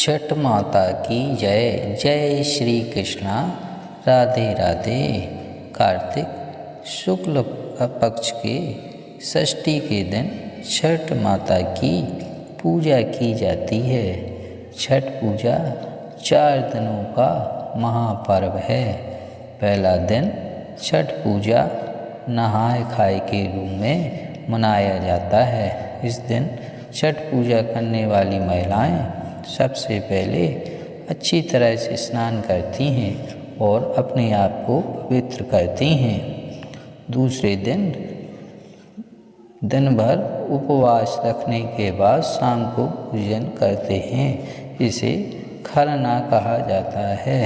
छठ माता की जय। जय श्री कृष्णा। राधे राधे। कार्तिक शुक्ल पक्ष के षष्ठी के दिन छठ माता की पूजा की जाती है। छठ पूजा 4 दिनों का महापर्व है। पहला दिन छठ पूजा नहाय खाए के रूप में मनाया जाता है। इस दिन छठ पूजा करने वाली महिलाएं सबसे पहले अच्छी तरह से स्नान करती हैं और अपने आप को पवित्र करती हैं। दूसरे दिन दिन भर उपवास रखने के बाद शाम को पूजन करते हैं। इसे खरना कहा जाता है।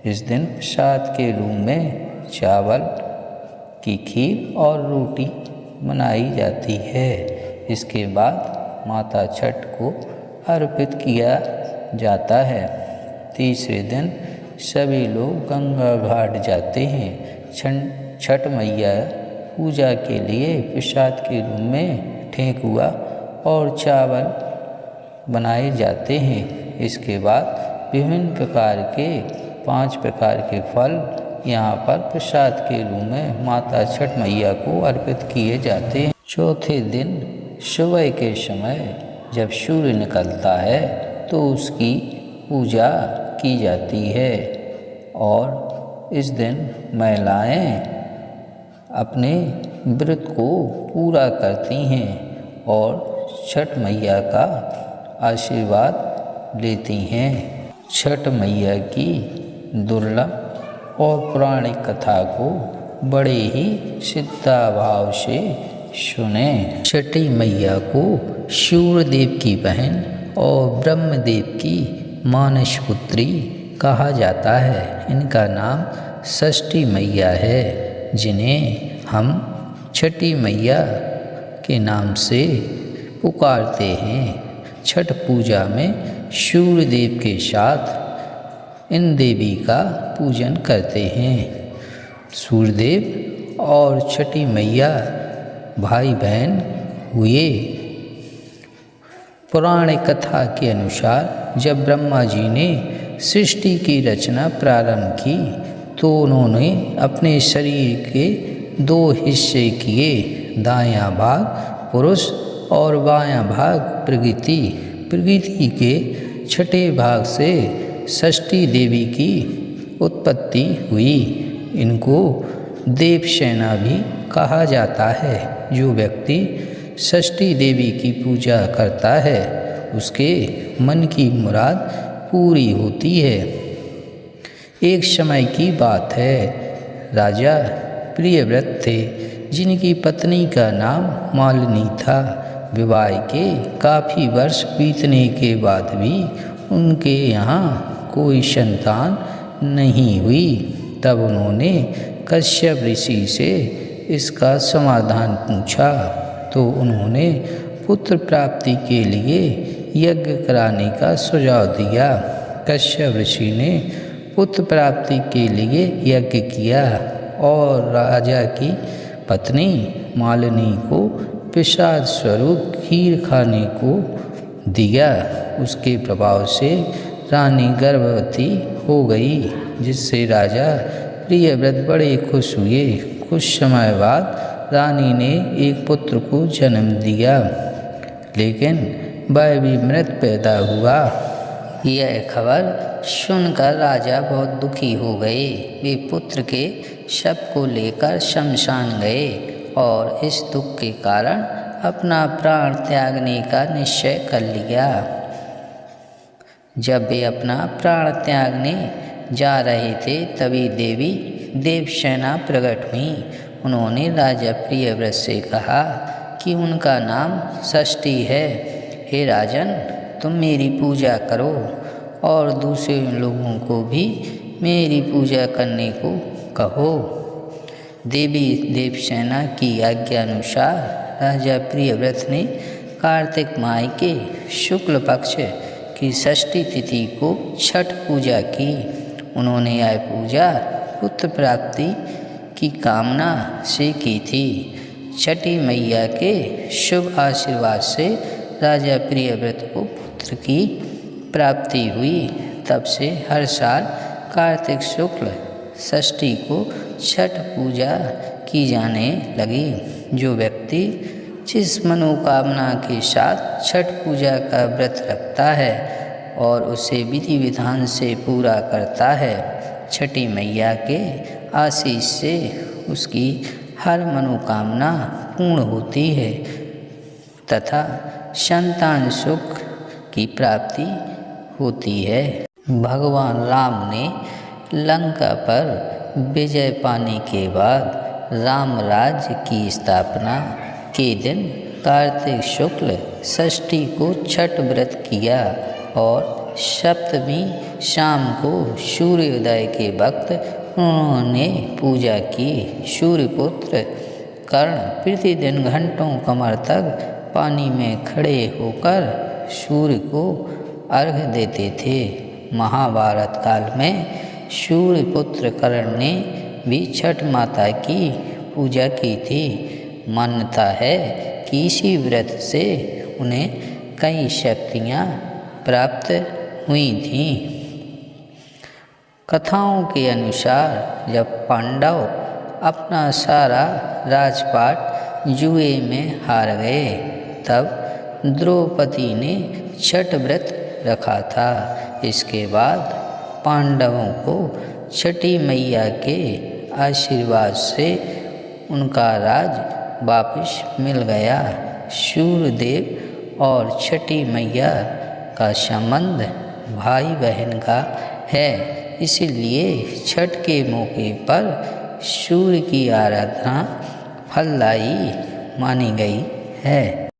इस दिन प्रसाद के रूप में चावल की खीर और रोटी बनाई जाती है। इसके बाद माता छठ को अर्पित किया जाता है। तीसरे दिन सभी लोग गंगा घाट जाते हैं। छठ मैया पूजा के लिए प्रसाद के रूप में ठेकुआ और चावल बनाए जाते हैं। इसके बाद विभिन्न प्रकार के 5 प्रकार के फल यहाँ पर प्रसाद के रूप में माता छठ मैया को अर्पित किए जाते हैं। चौथे दिन सुबह के समय जब सूर्य निकलता है तो उसकी पूजा की जाती है और इस दिन महिलाएं अपने व्रत को पूरा करती हैं और छठ मैया का आशीर्वाद लेती हैं। छठ मैया की दुर्लभ और पौराणिक कथा को बड़े ही श्रद्धा भाव से सुने। छठी मैया को सूर्यदेव की बहन और ब्रह्मदेव की मानस पुत्री कहा जाता है। इनका नाम षष्ठी मैया है, जिन्हें हम छठी मैया के नाम से पुकारते हैं। छठ पूजा में सूर्यदेव के साथ इन देवी का पूजन करते हैं। सूर्यदेव और छठी मैया भाई बहन हुए। पौराणिक कथा के अनुसार जब ब्रह्मा जी ने सृष्टि की रचना प्रारंभ की तो उन्होंने अपने शरीर के 2 हिस्से किए। दायां भाग पुरुष और बायां भाग प्रकृति। प्रकृति के छठे भाग से षष्ठी देवी की उत्पत्ति हुई। इनको देवसेना भी कहा जाता है। जो व्यक्ति षष्ठी देवी की पूजा करता है उसके मन की मुराद पूरी होती है। एक समय की बात है, राजा प्रियव्रत थे जिनकी पत्नी का नाम मालिनी था। विवाह के काफ़ी वर्ष बीतने के बाद भी उनके यहाँ कोई संतान नहीं हुई। तब उन्होंने कश्यप ऋषि से इसका समाधान पूछा तो उन्होंने पुत्र प्राप्ति के लिए यज्ञ कराने का सुझाव दिया। कश्यप ऋषि ने पुत्र प्राप्ति के लिए यज्ञ किया और राजा की पत्नी मालिनी को प्रसाद स्वरूप खीर खाने को दिया। उसके प्रभाव से रानी गर्भवती हो गई, जिससे राजा प्रियव्रत बड़े खुश हुए। कुछ समय बाद रानी ने एक पुत्र को जन्म दिया, लेकिन वह भी मृत पैदा हुआ। यह खबर सुनकर राजा बहुत दुखी हो गए। वे पुत्र के शव को लेकर शमशान गए और इस दुख के कारण अपना प्राण त्यागने का निश्चय कर लिया। जब वे अपना प्राण त्यागने जा रहे थे तभी देवी देवसेना प्रकट हुई। उन्होंने राजा प्रियव्रत से कहा कि उनका नाम षष्ठी है। हे राजन, तुम मेरी पूजा करो और दूसरे लोगों को भी मेरी पूजा करने को कहो। देवी देवसेना की आज्ञा अनुसार राजा प्रियव्रत ने कार्तिक माह के शुक्ल पक्ष की षष्ठी तिथि को छठ पूजा की। उन्होंने यह पूजा पुत्र प्राप्ति की कामना से की थी। छठी मैया के शुभ आशीर्वाद से राजा प्रियव्रत को पुत्र की प्राप्ति हुई तब से हर साल कार्तिक शुक्ल षष्ठी को छठ पूजा की जाने लगी। जो व्यक्ति जिस मनोकामना के साथ छठ पूजा का व्रत रखता है और उसे विधि विधान से पूरा करता है, छठी मैया के आशीष से उसकी हर मनोकामना पूर्ण होती है तथा संतान सुख की प्राप्ति होती है। भगवान राम ने लंका पर विजय पाने के बाद राम राज्य की स्थापना के दिन कार्तिक शुक्ल षष्ठी को छठ व्रत किया और सप्तमी शाम को सूर्योदय के वक्त उन्होंने पूजा की। सूर्यपुत्र कर्ण प्रतिदिन घंटों कमर तक पानी में खड़े होकर सूर्य को अर्घ्य देते थे। महाभारत काल में सूर्यपुत्र कर्ण ने भी छठ माता की पूजा की थी। मान्यता है कि इसी व्रत से उन्हें कई शक्तियाँ प्राप्त हुई थीं। कथाओं के अनुसार जब पांडव अपना सारा राजपाट जुए में हार गए तब द्रौपदी ने छठ व्रत रखा था। इसके बाद पांडवों को छठी मैया के आशीर्वाद से उनका राज वापस मिल गया। सूर्यदेव और छठी मैया का संबंध भाई बहन का है, इसलिए छठ के मौके पर सूर्य की आराधना फलदायी मानी गई है।